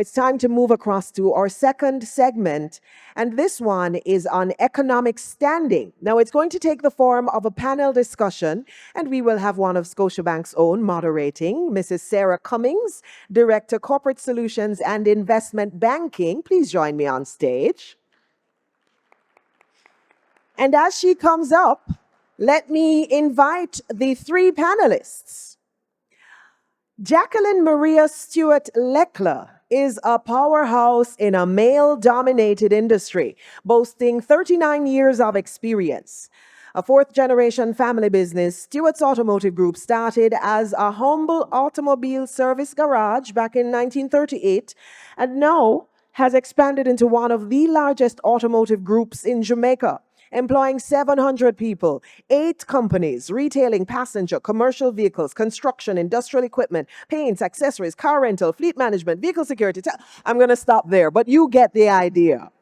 It's time to move across to our second segment, and this one is on economic standing. Now, it's going to take the form of a panel discussion, and we will have one of Scotiabank's own moderating, Mrs. Sarah Cummings, Director, Corporate Solutions and Investment Banking. Please join me on stage. And as she comes up, let me invite the three panelists. Jacqueline Maria Stewart Lechler is a powerhouse in a male-dominated industry, boasting 39 years of experience. A fourth-generation family business, Stewart's Automotive Group started as a humble automobile service garage back in 1938 and now has expanded into one of the largest automotive groups in Jamaica, employing 700 people, 8 companies, retailing passenger, commercial vehicles, construction, industrial equipment, paints, accessories, car rental, fleet management, vehicle security. I'm going to stop there, but you get the idea.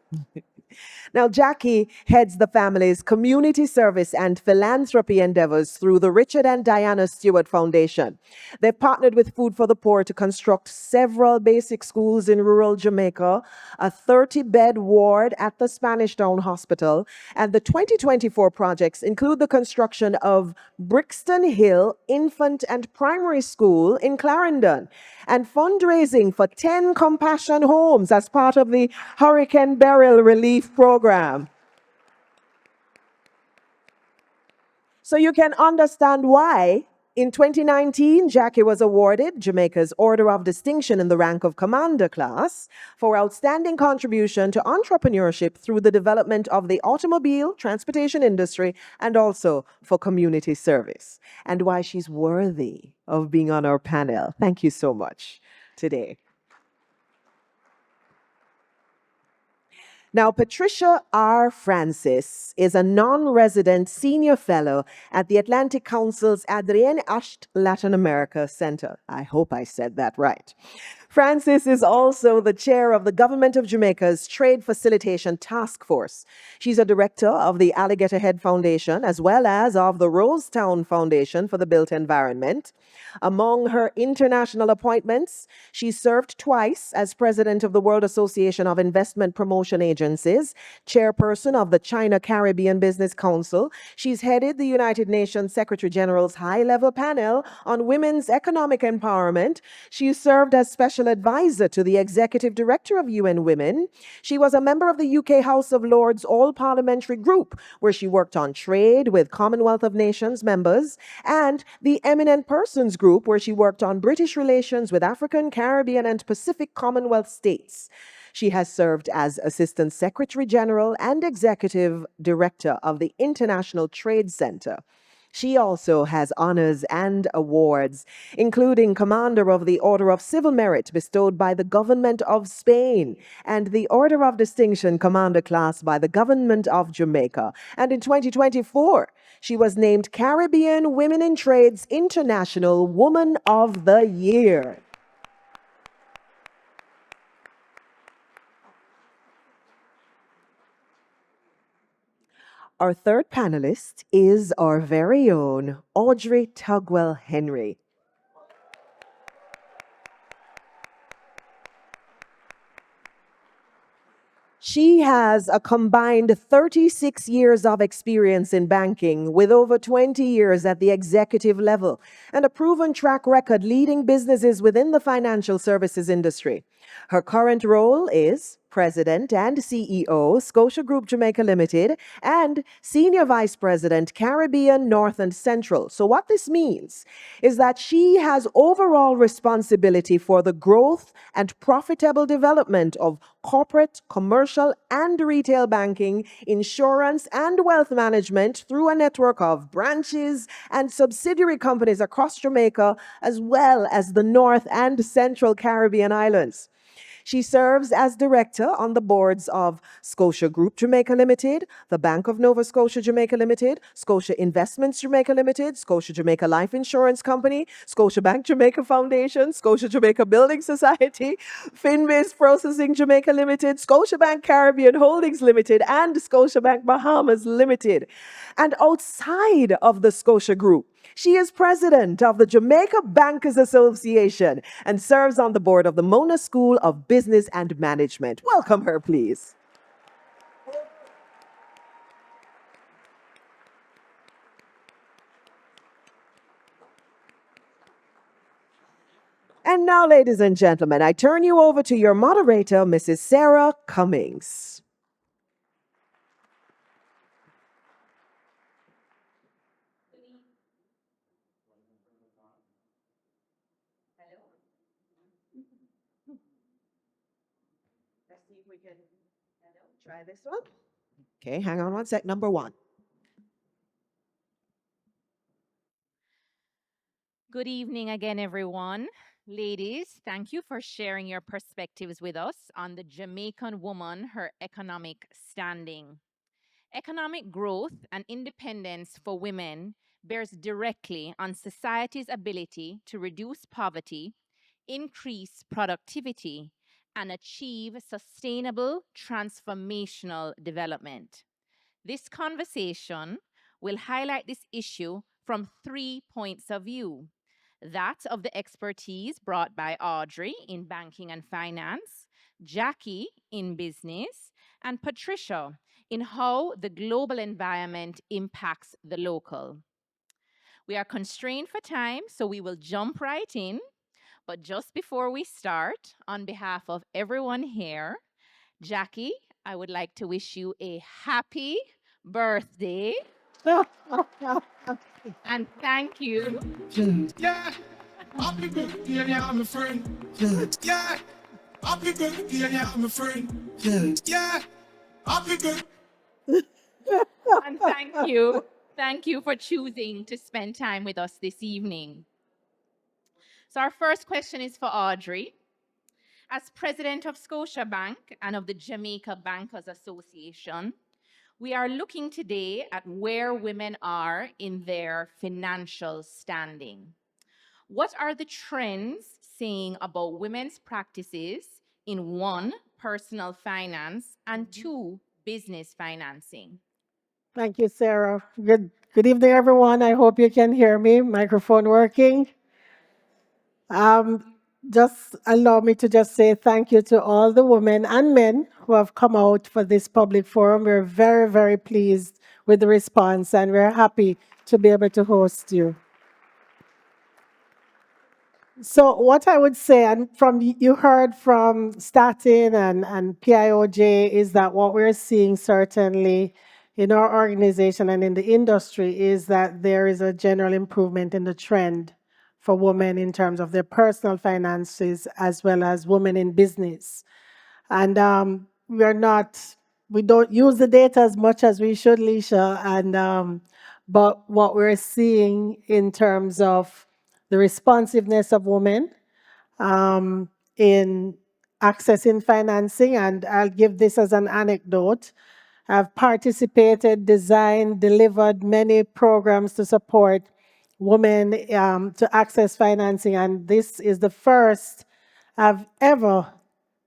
Now, Jackie heads the family's community service and philanthropy endeavors through the Richard and Diana Stewart Foundation. They've partnered with Food for the Poor to construct several basic schools in rural Jamaica, a 30-bed ward at the Spanish Town Hospital, and the 2024 projects include the construction of Brixton Hill Infant and Primary School in Clarendon, and fundraising for 10 compassion homes as part of the Hurricane Beryl Relief Program. So you can understand why, in 2019, Jackie was awarded Jamaica's Order of Distinction in the rank of Commander Class for outstanding contribution to entrepreneurship through the development of the automobile, transportation industry, and also for community service, and why she's worthy of being on our panel. Thank you so much today. Now, Patricia R. Francis is a non-resident senior fellow at the Atlantic Council's Adrienne Asht Latin America Center. I hope I said that right. Francis is also the chair of the Government of Jamaica's Trade Facilitation Task Force. She's a director of the Alligator Head Foundation, as well as of the Rosetown Foundation for the Built Environment. Among her international appointments, she served twice as president of the World Association of Investment Promotion Agencies, chairperson of the China Caribbean Business Council. She's headed the United Nations Secretary General's high-level panel on women's economic empowerment. She served as special advisor to the executive director of UN Women. She was a member of the UK House of Lords All-Parliamentary Group, where she worked on trade with Commonwealth of Nations members, and the Eminent Persons Group, where she worked on British relations with African, Caribbean, and Pacific Commonwealth states. She has served as Assistant Secretary General and Executive Director of the International Trade Center. She also has honors and awards, including Commander of the Order of Civil Merit bestowed by the Government of Spain and the Order of Distinction Commander Class by the Government of Jamaica. And in 2024, she was named Caribbean Women in Trade's International Woman of the Year. Our third panelist is our very own Audrey Tugwell Henry. She has a combined 36 years of experience in banking, with over 20 years at the executive level, and a proven track record leading businesses within the financial services industry. Her current role is President and CEO, Scotia Group Jamaica Limited, and Senior Vice President, Caribbean, North and Central. So what this means is that she has overall responsibility for the growth and profitable development of corporate, commercial, and retail banking, insurance, and wealth management through a network of branches and subsidiary companies across Jamaica, as well as the North and Central Caribbean islands. She serves as director on the boards of Scotia Group Jamaica Limited, the Bank of Nova Scotia Jamaica Limited, Scotia Investments Jamaica Limited, Scotia Jamaica Life Insurance Company, Scotiabank Jamaica Foundation, Scotia Jamaica Building Society, Finbiz Processing Jamaica Limited, Scotiabank Caribbean Holdings Limited, and Scotiabank Bahamas Limited. And outside of the Scotia Group, She is president of the Jamaica Bankers Association and serves on the board of the Mona School of Business and Management. Welcome her, please. And now, ladies and gentlemen, I turn you over to your moderator, Mrs. Sarah Cummings. Let's see if we can try this one. Okay, hang on one sec. Number one. Good evening again, everyone. Ladies, thank you for sharing your perspectives with us on the Jamaican woman, her economic standing. Economic growth and independence for women bears directly on society's ability to reduce poverty, increase productivity, and achieve sustainable transformational development. This conversation will highlight this issue from 3 points of view: that of the expertise brought by Audrey in banking and finance, Jackie in business, and Patricia in how the global environment impacts the local. We are constrained for time, so we will jump right in. But just before we start, on behalf of everyone here, Jackie, I would like to wish you a happy birthday and thank you. Yeah, happy birthday, yeah, my friend. Yeah, happy birthday, yeah, my friend. Yeah, happy birthday. And thank you. Thank you for choosing to spend time with us this evening. So, our first question is for Audrey. As president of Scotiabank and of the Jamaica Bankers Association, we are looking today at where women are in their financial standing. What are the trends saying about women's practices in one, personal finance, and two, business financing? Thank you, Sarah. Good evening, everyone. I hope you can hear me. Microphone working. Um, just allow me to just say thank you to all the women and men who have come out for this public forum. We're very, very pleased with the response, and we're happy to be able to host you. So what I would say, and from you heard from Statin and PIOJ, is that what we're seeing certainly in our organization and in the industry is that there is a general improvement in the trend for women in terms of their personal finances as well as women in business. And we don't use the data as much as we should, Leisha. But what we're seeing in terms of the responsiveness of women in accessing financing, and I'll give this as an anecdote. I've participated, designed, delivered many programs to support women to access financing, and this is the first I've ever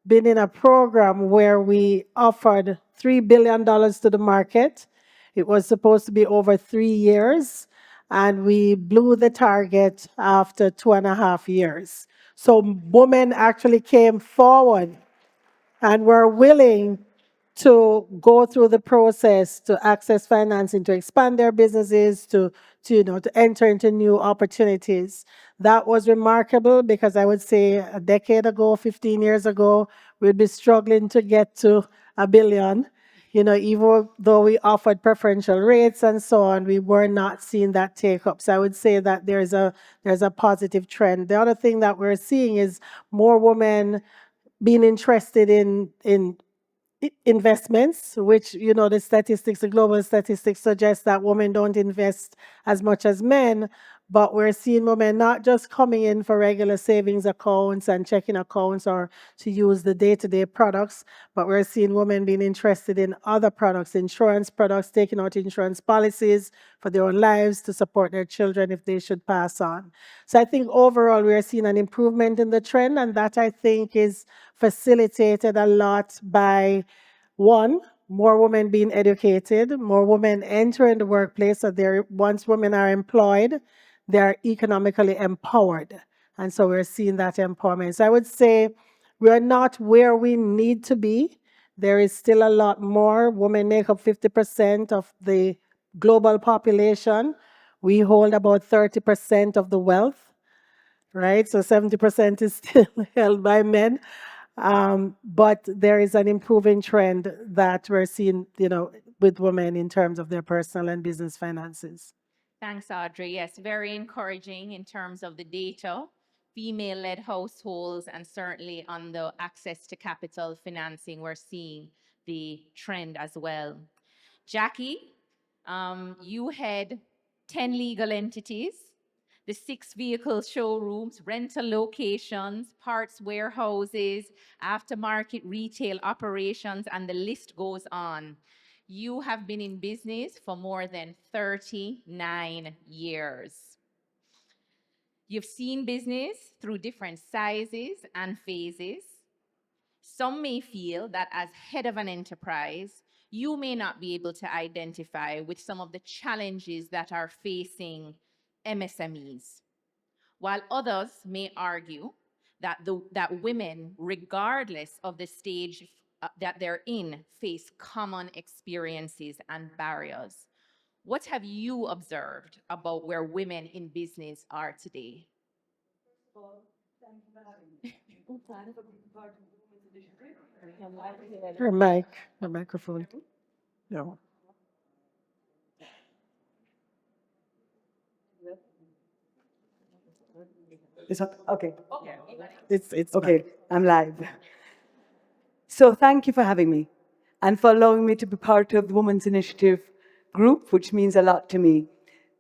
been in a program where we offered $3 billion to the market. It was supposed to be over 3 years, and we blew the target after 2.5 years. So women actually came forward and were willing to go through the process to access financing, to expand their businesses, to enter into new opportunities. That was remarkable because I would say a decade ago, 15 years ago, we'd be struggling to get to $1 billion. Even though we offered preferential rates and so on, we were not seeing that take up. So I would say that there's a positive trend. The other thing that we're seeing is more women being interested in investments, which, the global statistics suggest that women don't invest as much as men, but we're seeing women not just coming in for regular savings accounts and checking accounts or to use the day-to-day products, but we're seeing women being interested in other products, insurance products, taking out insurance policies for their own lives to support their children if they should pass on. So I think overall we're seeing an improvement in the trend, and that I think is facilitated a lot by, one, more women being educated, more women entering the workplace. So once women are employed, they're economically empowered. And so we're seeing that empowerment. So I would say we're not where we need to be. There is still a lot more. Women make up 50% of the global population. We hold about 30% of the wealth, right? So 70% is still held by men. But there is an improving trend that we're seeing, with women in terms of their personal and business finances. Thanks, Audrey. Yes, very encouraging in terms of the data, female-led households, and certainly on the access to capital financing, we're seeing the trend as well. Jackie, you had 10 legal entities, the 6 vehicle showrooms, rental locations, parts warehouses, aftermarket retail operations, and the list goes on. You have been in business for more than 39 years. You've seen business through different sizes and phases. Some may feel that as head of an enterprise, you may not be able to identify with some of the challenges that are facing MSMEs, while others may argue that women, regardless of the stage that they're in, face common experiences and barriers. What have you observed about where women in business are today? Her mic, her microphone. No. It's okay. It's Okay, I'm live. So thank you for having me and for allowing me to be part of the Women's Initiative group, which means a lot to me.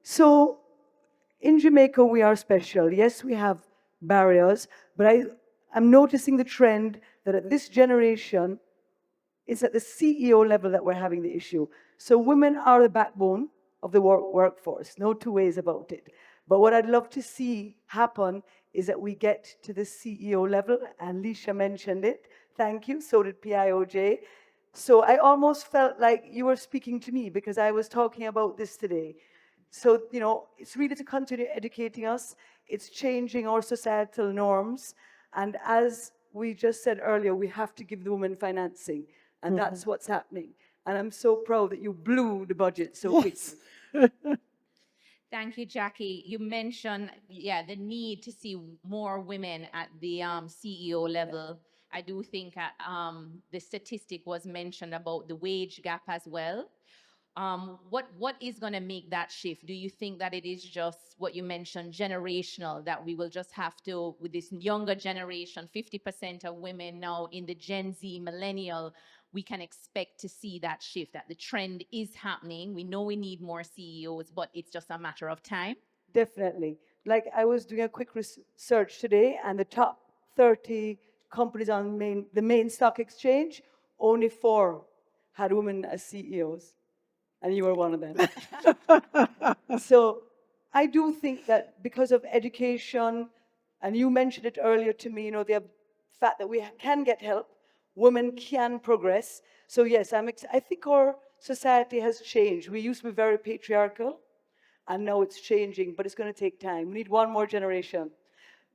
So in Jamaica, we are special. Yes, we have barriers, but I'm noticing the trend that at this generation, it's at the CEO level that we're having the issue. So women are the backbone of the workforce, no two ways about it. But what I'd love to see happen is that we get to the CEO level, and Lisha mentioned it. Thank you, so did PIOJ. So I almost felt like you were speaking to me because I was talking about this today. So, it's really to continue educating us. It's changing our societal norms. And as we just said earlier, we have to give the women financing. And that's what's happening. And I'm so proud that you blew the budget so quickly. Thank you, Jackie. You mentioned, the need to see more women at the CEO level. I do think the statistic was mentioned about the wage gap as well. What is going to make that shift? Do you think that it is just what you mentioned, generational, that we will just have to, with this younger generation, 50% of women now in the Gen Z, millennial, we can expect to see that shift, that the trend is happening. We know we need more CEOs, but it's just a matter of time. Definitely. Like I was doing a quick research today, and the top 30 companies on the main stock exchange, only 4 had women as CEOs. And you were one of them. So I do think that because of education, and you mentioned it earlier to me, the fact that we can get help, women can progress. So yes, I think our society has changed. We used to be very patriarchal, and now it's changing, but it's going to take time. We need one more generation.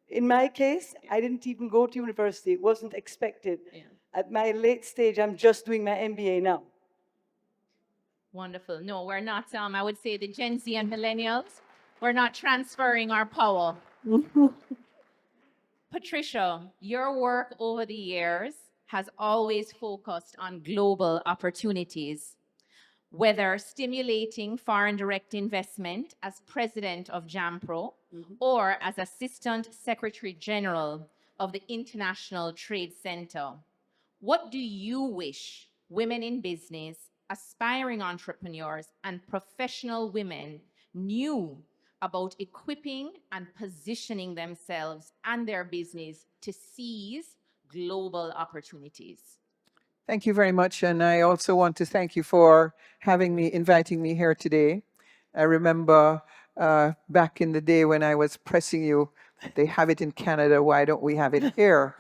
In my case, I didn't even go to university. It wasn't expected. Yeah. At my late stage, I'm just doing my MBA now. Wonderful. No, we're not, I would say the Gen Z and millennials, we're not transferring our power. Patricia, your work over the years has always focused on global opportunities, whether stimulating foreign direct investment as president of JAMPRO or as Assistant Secretary General of the International Trade Center. What do you wish women in business, aspiring entrepreneurs, and professional women knew about equipping and positioning themselves and their business to seize global opportunities? Thank you very much. And I also want to thank you for inviting me here today. I remember back in the day when I was pressing you, they have it in Canada, why don't we have it here?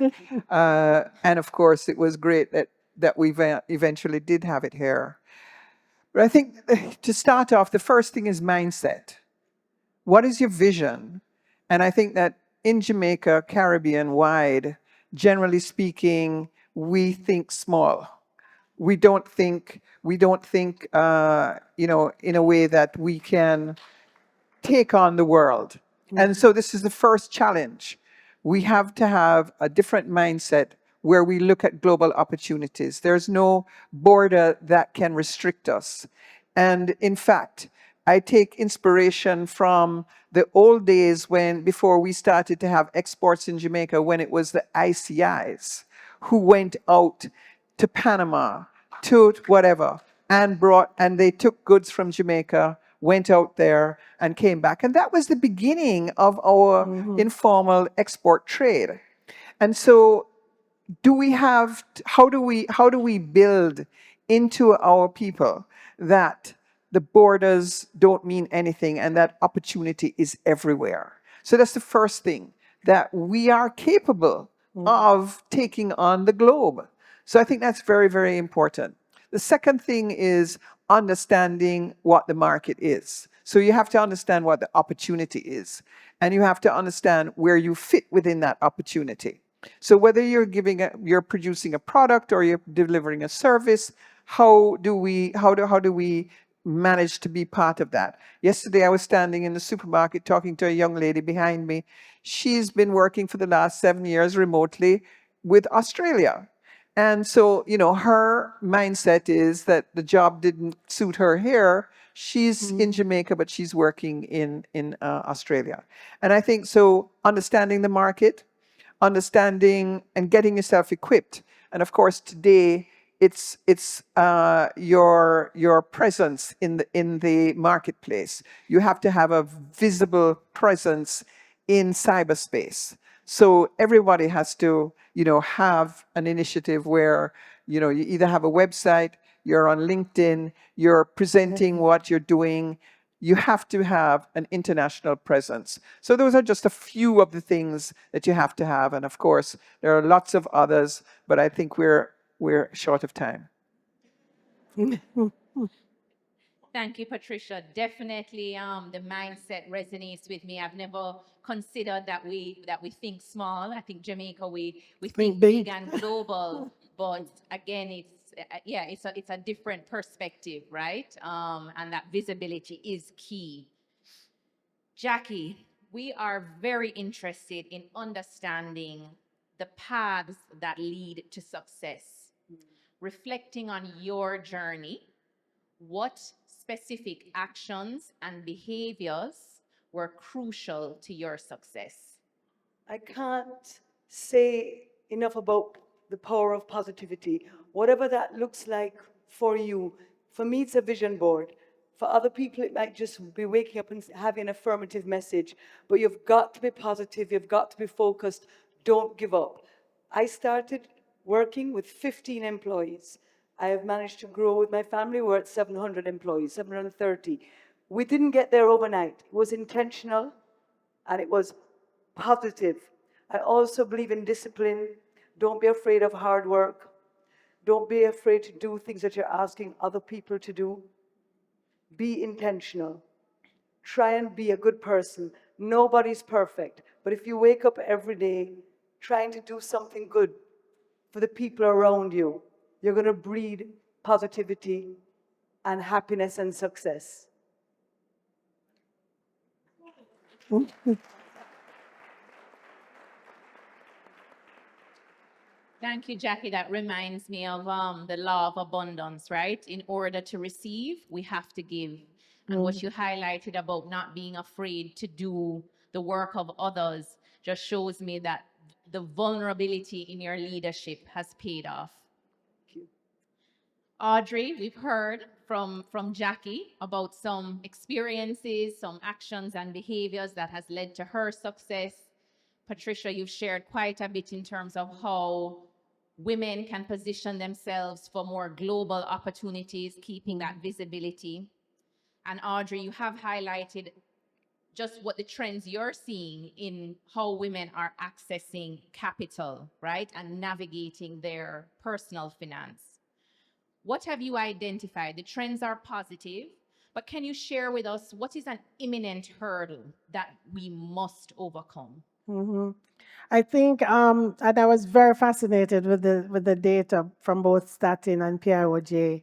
And of course, it was great that we eventually did have it here. But I think to start off, the first thing is mindset. What is your vision? And I think that in Jamaica, Caribbean wide, generally speaking, we think small. We don't think, in a way that we can take on the world. And so this is the first challenge. We have to have a different mindset where we look at global opportunities. There's no border that can restrict us. And in fact, I take inspiration from the old days when, before we started to have exports in Jamaica, when it was the ICIs who went out to Panama, to whatever, and they took goods from Jamaica, went out there and came back. And that was the beginning of our informal export trade. And so how do we build into our people that the borders don't mean anything and that opportunity is everywhere? So that's the first thing, that we are capable of taking on the globe. So I think that's very, very important. The second thing is understanding what the market is. So you have to understand what the opportunity is, and you have to understand where you fit within that opportunity. So whether you're producing a product or you're delivering a service, how do we manage to be part of that? Yesterday I was standing in the supermarket talking to a young lady behind me. She's been working for the last 7 years remotely with Australia. And so, her mindset is that the job didn't suit her here. She's in Jamaica, but she's working in Australia. And I think so, understanding the market, understanding and getting yourself equipped. And of course, today it's your presence in the marketplace. You have to have a visible presence in cyberspace. So everybody has to, have an initiative where, you either have a website, you're on LinkedIn, you're presenting what you're doing. You have to have an international presence. So those are just a few of the things that you have to have. And of course, there are lots of others, but I think we're short of time. Thank you, Patricia. Definitely, the mindset resonates with me. I've never considered that we think small. I think Jamaica, we think big and global, but again, it's a different perspective, right? And that visibility is key. Jackie, we are very interested in understanding the paths that lead to success. Reflecting on your journey, what specific actions and behaviors were crucial to your success? I can't say enough about the power of positivity. Whatever that looks like for you, for me, it's a vision board. For other people, it might just be waking up and having an affirmative message. But you've got to be positive. You've got to be focused. Don't give up. I started working with 15 employees. I have managed to grow with my family. We're at 700 employees, 730. We didn't get there overnight. It was intentional, and it was positive. I also believe in discipline. Don't be afraid of hard work. Don't be afraid to do things that you're asking other people to do. Be intentional. Try and be a good person. Nobody's perfect. But if you wake up every day trying to do something good for the people around you, you're going to breed positivity and happiness and success. Thank you, Jackie. That reminds me of the law of abundance, right? In order to receive, we have to give. And what you highlighted about not being afraid to do the work of others just shows me that the vulnerability in your leadership has paid off. Audrey, we've heard from Jackie about some experiences, some actions and behaviors that has led to her success. Patricia, you've shared quite a bit in terms of how women can position themselves for more global opportunities, keeping that visibility. And Audrey, you have highlighted just what the trends you're seeing in how women are accessing capital, right? And navigating their personal finance. What have you identified? The trends are positive, But can you share with us what is an imminent hurdle that we must overcome? Mhm. I think, and I was very fascinated with the data from both Statin and PIOJ.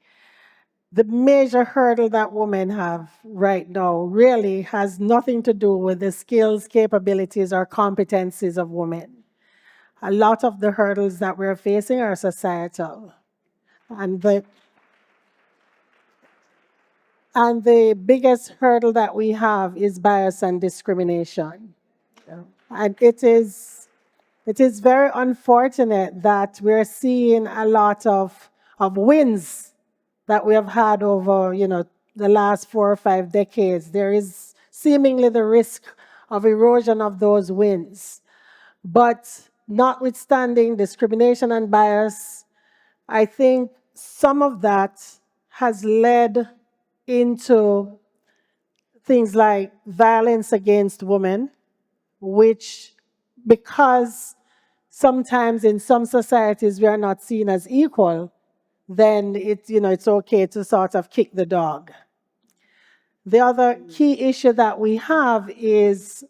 The major hurdle that women have right now really has nothing to do with the skills, capabilities, or competencies of women. A lot of the hurdles that we're facing are societal. And the biggest hurdle that we have is bias and discrimination. And it is very unfortunate that we're seeing a lot of wins that we have had over, the last 4 or 5 decades. There is seemingly the risk of erosion of those wins. But notwithstanding discrimination and bias, I think some of that has led into things like violence against women, which, because sometimes in some societies we are not seen as equal, then it's okay to sort of kick the dog. The other key issue that we have is,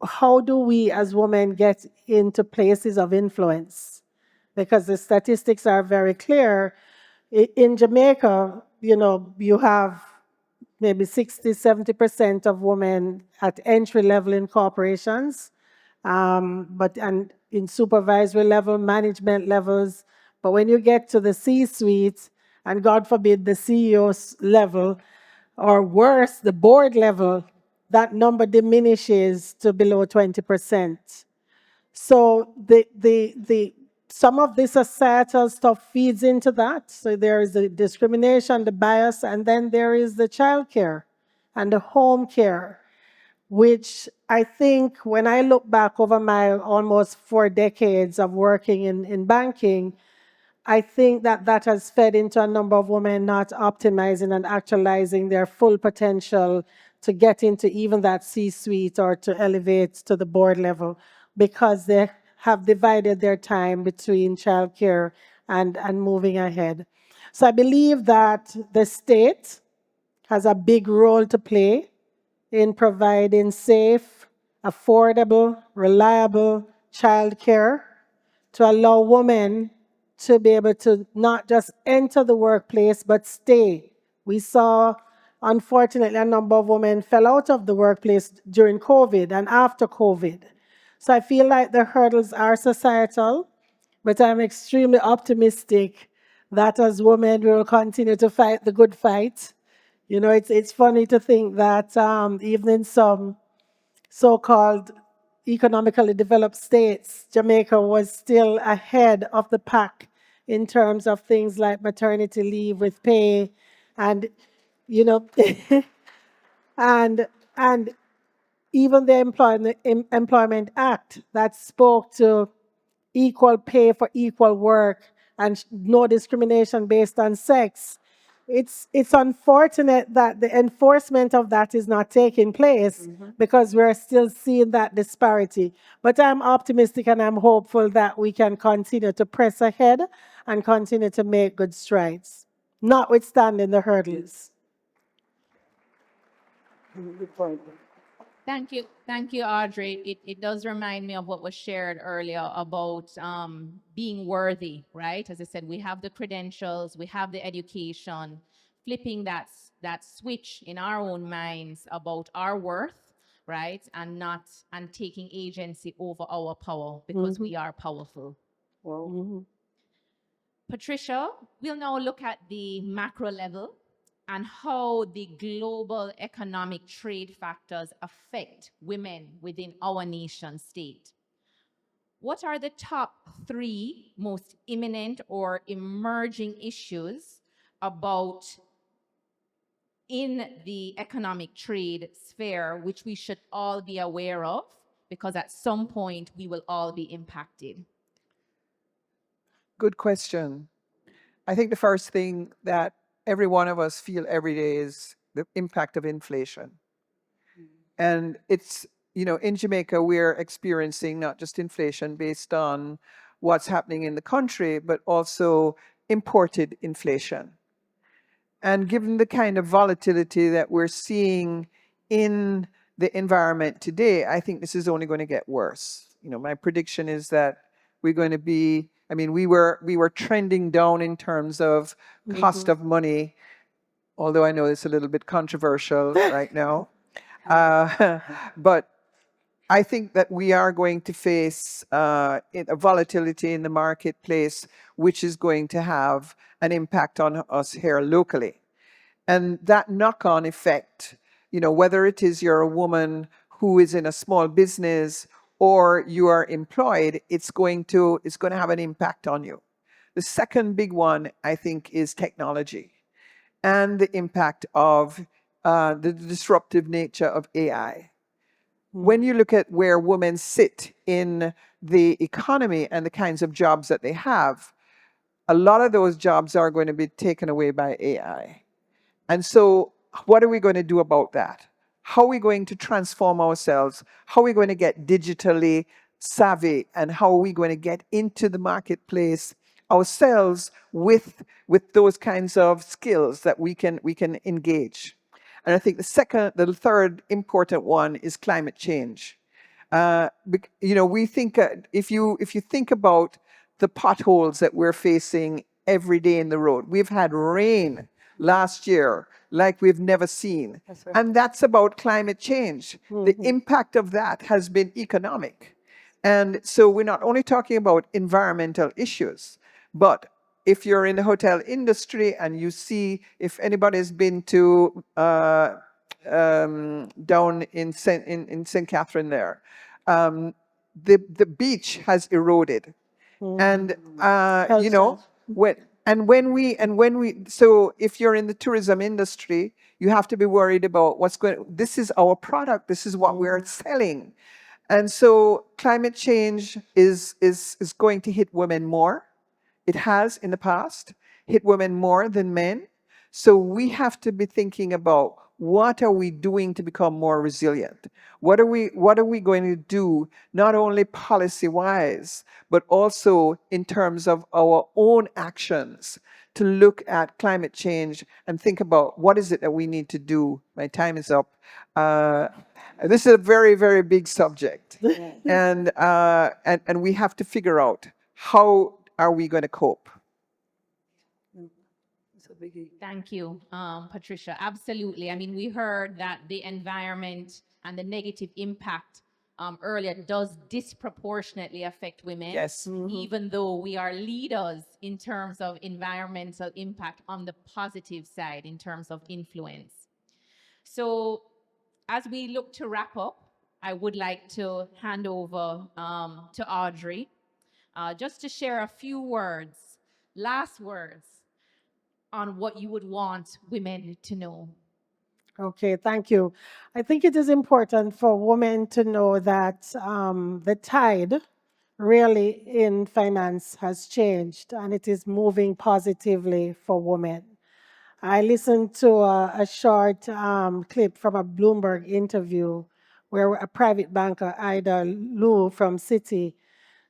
how do we as women get into places of influence? Because the statistics are very clear. In Jamaica, you have maybe 60-70% of women at entry level in corporations, and in supervisory level, management levels. But when you get to the C-suite, and God forbid the CEO level, or worse, the board level, that number diminishes to below 20%. So some of the societal stuff feeds into that. So there is the discrimination, the bias, and then there is the childcare and the home care, which I think when I look back over my almost 4 decades of working in banking, I think that has fed into a number of women not optimizing and actualizing their full potential to get into even that C-suite or to elevate to the board level, because they have divided their time between childcare and moving ahead. So I believe that the state has a big role to play in providing safe, affordable, reliable childcare to allow women to be able to not just enter the workplace, but stay. We saw, unfortunately, a number of women fell out of the workplace during COVID and after COVID. So I feel like the hurdles are societal, but I'm extremely optimistic that as women, we will continue to fight the good fight. It's funny to think that even in some so-called economically developed states, Jamaica was still ahead of the pack in terms of things like maternity leave with pay, and and and even the Employment Act that spoke to equal pay for equal work and no discrimination based on sex. It's unfortunate that the enforcement of that is not taking place, because we're still seeing that disparity. But I'm optimistic and I'm hopeful that we can continue to press ahead and continue to make good strides, notwithstanding the hurdles. Thank you, Audrey. It does remind me of what was shared earlier about being worthy, right? As I said, we have the credentials, we have the education, flipping that switch in our own minds about our worth, right? And taking agency over our power, because we are powerful. Patricia, we'll now look at the macro level and how the global economic trade factors affect women within our nation state. What are the top 3 most imminent or emerging issues about in the economic trade sphere, which we should all be aware of, because at some point we will all be impacted? Good question. I think the first thing that every one of us feel every day is the impact of inflation. And it's, in Jamaica, we're experiencing not just inflation based on what's happening in the country, but also imported inflation. And given the kind of volatility that we're seeing in the environment today, I think this is only going to get worse. My prediction is that we're going to be, we were trending down in terms of cost of money, although I know it's a little bit controversial right now. But I think that we are going to face a volatility in the marketplace, which is going to have an impact on us here locally. And that knock-on effect, whether it is you're a woman who is in a small business or you are employed, it's going to have an impact on you. The second big one, I think, is technology and the impact of the disruptive nature of AI. When you look at where women sit in the economy and the kinds of jobs that they have, a lot of those jobs are going to be taken away by AI. And so what are we going to do about that? How are we going to transform ourselves? How are we going to get digitally savvy? And how are we going to get into the marketplace ourselves with those kinds of skills that we can engage? And I think the third important one is climate change. We think if you think about the potholes that we're facing every day in the road, we've had rain last year like we've never seen. That's right. And that's about climate change. The impact of that has been economic. And so we're not only talking about environmental issues, but if you're in the hotel industry and you see, if anybody's been to down in St. Catherine there, the beach has eroded. And when we so if you're in the tourism industry, you have to be worried about this is our product, this is what we're selling. And so climate change is going to hit women more. It has in the past hit women more than men. So we have to be thinking about, what are we doing to become more resilient? What are we going to do, not only policy-wise, but also in terms of our own actions to look at climate change and think about what is it that we need to do? My time is up. This is a very, very big subject. And we have to figure out, how are we going to cope? Thank you, Patricia. Absolutely. We heard that the environment and the negative impact earlier does disproportionately affect women. Yes. Even though we are leaders in terms of environmental impact on the positive side, in terms of influence. So as we look to wrap up, I would like to hand over to Audrey, just to share a few words, last words, on what you would want women to know. Okay, thank you. I think it is important for women to know that the tide really in finance has changed, and it is moving positively for women. I listened to a short clip from a Bloomberg interview where a private banker, Ida Liu from Citi,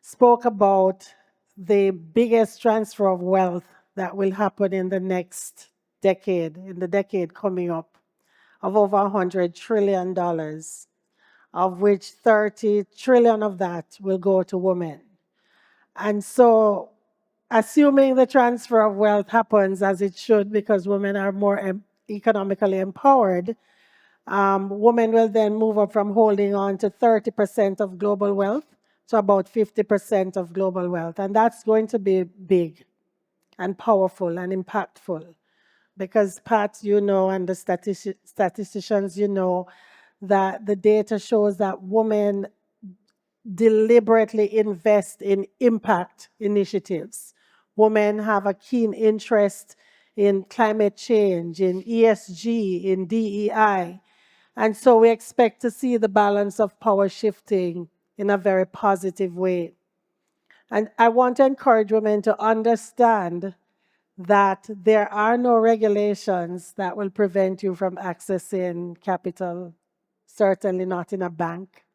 spoke about the biggest transfer of wealth that will happen in the next decade, in the decade coming up, of over $100 trillion, of which 30 trillion of that will go to women. And so, assuming the transfer of wealth happens as it should, because women are more economically empowered, women will then move up from holding on to 30% of global wealth to about 50% of global wealth. And that's going to be big and powerful and impactful. Because Pat, and the statisticians, that the data shows that women deliberately invest in impact initiatives. Women have a keen interest in climate change, in ESG, in DEI. And so we expect to see the balance of power shifting in a very positive way. And I want to encourage women to understand that there are no regulations that will prevent you from accessing capital, certainly not in a bank.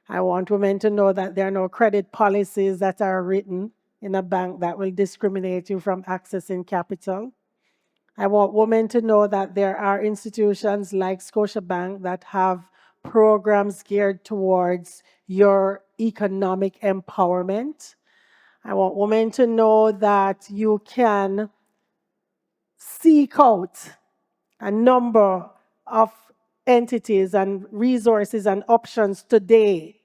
I want women to know that there are no credit policies that are written in a bank that will discriminate you from accessing capital. I want women to know that there are institutions like Scotiabank that have programs geared towards your economic empowerment. I want women to know that you can seek out a number of entities and resources and options today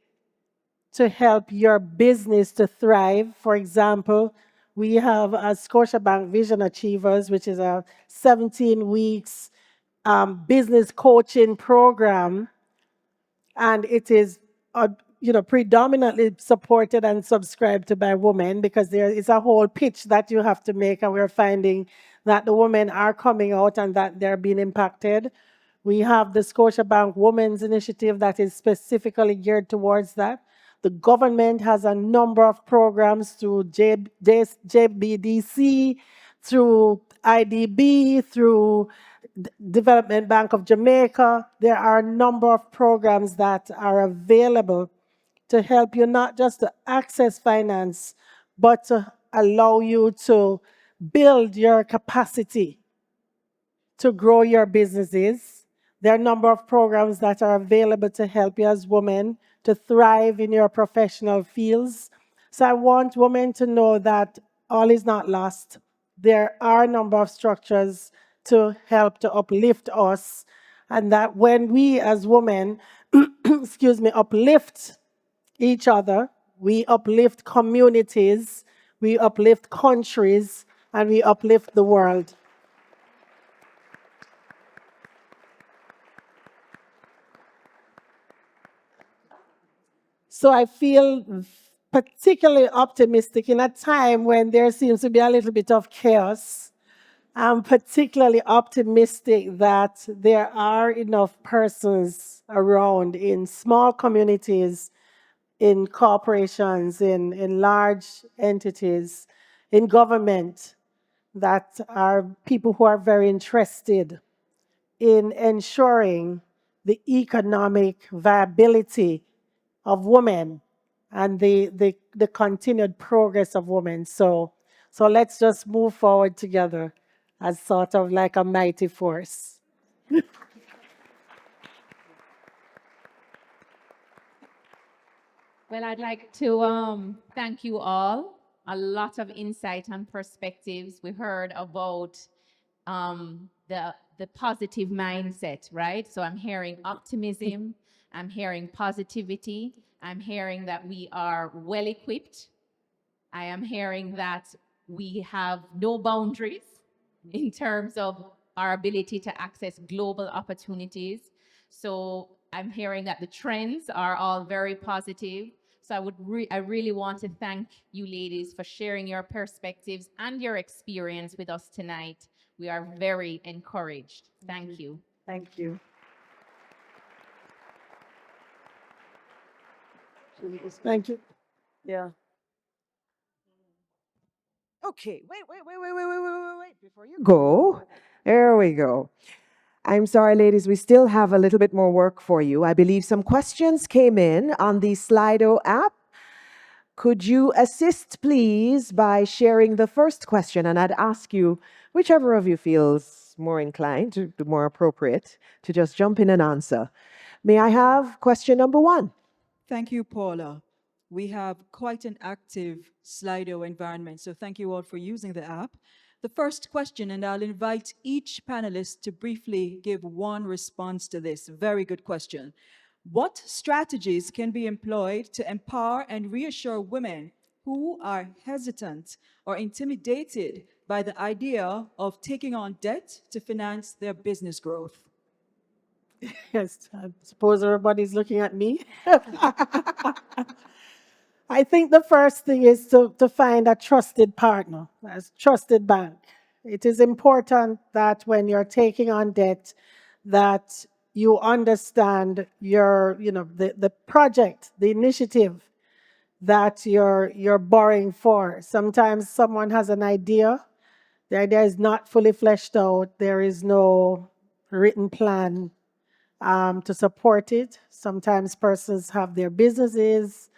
to help your business to thrive. For example, we have a Scotiabank Vision Achievers, which is a 17 weeks business coaching program, and it is predominantly supported and subscribed to by women, because there is a whole pitch that you have to make, and we're finding that the women are coming out and that they're being impacted. We have the Scotiabank Women's Initiative that is specifically geared towards that. The government has a number of programs through JBDC, through IDB, through Development Bank of Jamaica. There are a number of programs that are available to help you not just to access finance, but to allow you to build your capacity to grow your businesses. There are a number of programs that are available to help you as women to thrive in your professional fields. So I want women to know that all is not lost. There are a number of structures to help to uplift us, and that when we as women, uplift each other, we uplift communities, we uplift countries, and we uplift the world. So I feel particularly optimistic in a time when there seems to be a little bit of chaos. I'm particularly optimistic that there are enough persons around in small communities, in corporations, in large entities, in government, that are people who are very interested in ensuring the economic viability of women and the continued progress of women. So let's just move forward together as sort of like a mighty force. Well, I'd like to thank you all. A lot of insight and perspectives. We heard about the positive mindset, right? So I'm hearing optimism, I'm hearing positivity, I'm hearing that we are well equipped. I am hearing that we have no boundaries in terms of our ability to access global opportunities. So I'm hearing that the trends are all very positive. So I really want to thank you ladies for sharing your perspectives and your experience with us tonight. We are very encouraged. Thank you. Thank you. Thank you. Yeah. Okay, wait. Before you go, there we go. I'm sorry, ladies, we still have a little bit more work for you. I believe some questions came in on the Slido app. Could you assist, please, by sharing the first question? And I'd ask you, whichever of you feels more inclined, more appropriate, to just jump in and answer. May I have question number 1? Thank you, Paula. We have quite an active Slido environment, so thank you all for using the app. The first question, and I'll invite each panelist to briefly give one response to this. Very good question. What strategies can be employed to empower and reassure women who are hesitant or intimidated by the idea of taking on debt to finance their business growth? Yes, I suppose everybody's looking at me. I think the first thing is to find a trusted partner, a trusted bank. It is important that when you're taking on debt, that you understand the project, the initiative that you're borrowing for. Sometimes someone has an idea, the idea is not fully fleshed out, there is no written plan to support it. Sometimes persons have their businesses,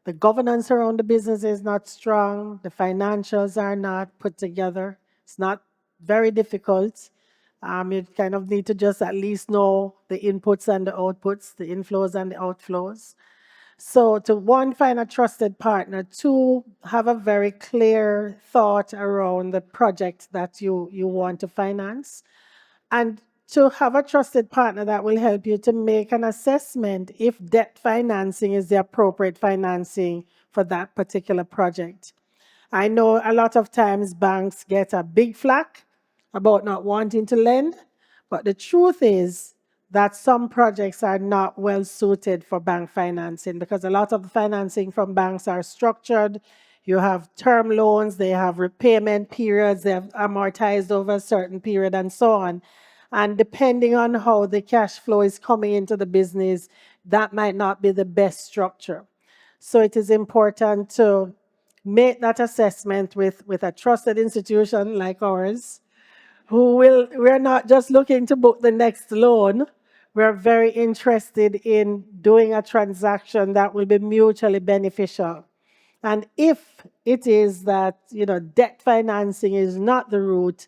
the governance around the business is not strong, the financials are not put together, it's not very difficult. You kind of need to just at least know the inputs and the outputs, the inflows and the outflows. So to one, find a trusted partner. Two, have a very clear thought around the project that you want to finance. And to have a trusted partner that will help you to make an assessment if debt financing is the appropriate financing for that particular project. I know a lot of times banks get a big flack about not wanting to lend, but the truth is that some projects are not well suited for bank financing because a lot of the financing from banks are structured. You have term loans, they have repayment periods, they have amortized over a certain period, and so on. And depending on how the cash flow is coming into the business, that might not be the best structure. So it is important to make that assessment with a trusted institution like ours, we're not just looking to book the next loan. We're very interested in doing a transaction that will be mutually beneficial. And if it is that, debt financing is not the route,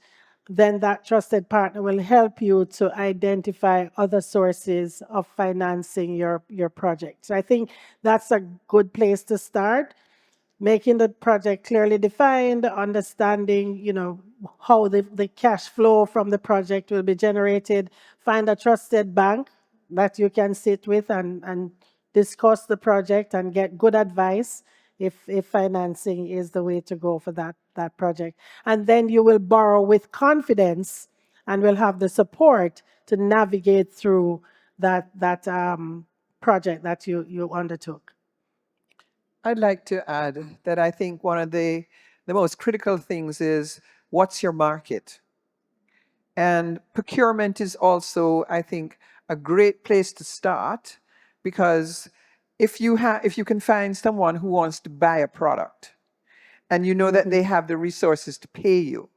then that trusted partner will help you to identify other sources of financing your project. So I think that's a good place to start, making the project clearly defined, understanding, how the cash flow from the project will be generated, find a trusted bank that you can sit with and discuss the project and get good advice if financing is the way to go for that project. And then you will borrow with confidence and will have the support to navigate through that project that you undertook. I'd like to add that I think one of the most critical things is what's your market? And procurement is also, I think, a great place to start because if you can find someone who wants to buy a product and you know that they have the resources to pay you,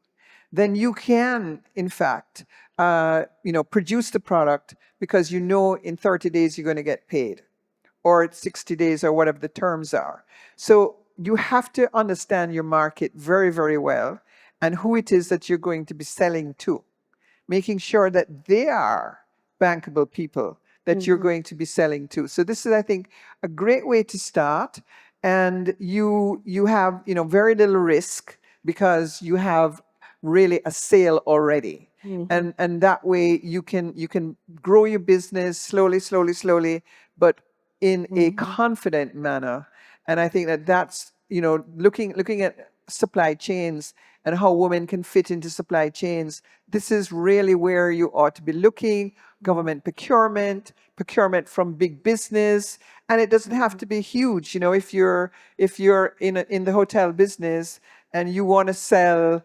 then you can, in fact, produce the product because you know in 30 days you're going to get paid, or it's 60 days or whatever the terms are. So you have to understand your market very, very well and who it is that you're going to be selling to, making sure that they are bankable people that you're going to be selling to. So this is, I think, a great way to start. And you have, very little risk because you have really a sale already. And that way you can grow your business slowly, but in a confident manner. And I think that's, looking at supply chains and how women can fit into supply chains, this is really where you ought to be looking. Government procurement from big business, and it doesn't have to be huge. If you're in the hotel business and you want to sell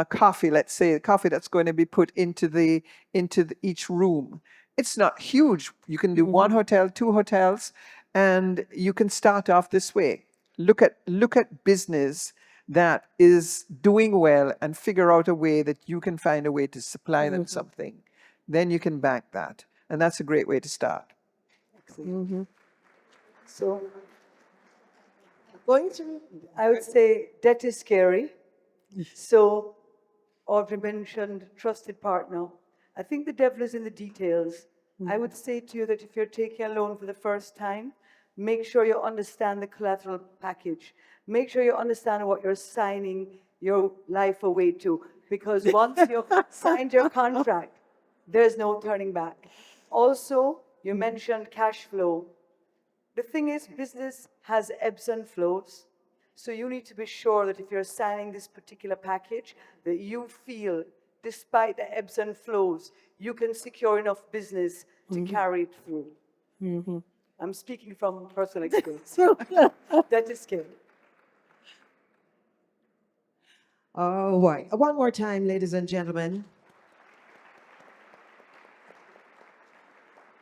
coffee, let's say coffee that's going to be put into each room, it's not huge. You can do one hotel, two hotels, and you can start off this way. Look at business that is doing well and figure out a way that you can find a way to supply them something. Then you can bank that. And that's a great way to start. So I would say debt is scary. So Audrey mentioned trusted partner. I think the devil is in the details. I would say to you that if you're taking a loan for the first time, make sure you understand the collateral package. Make sure you understand what you're signing your life away to. Because once you've signed your contract, there's no turning back. Also, you mentioned cash flow. The thing is, business has ebbs and flows. So you need to be sure that if you're signing this particular package, that you feel, despite the ebbs and flows, you can secure enough business to carry it through. I'm speaking from personal experience. That is scary. Oh, boy. One more time, ladies and gentlemen.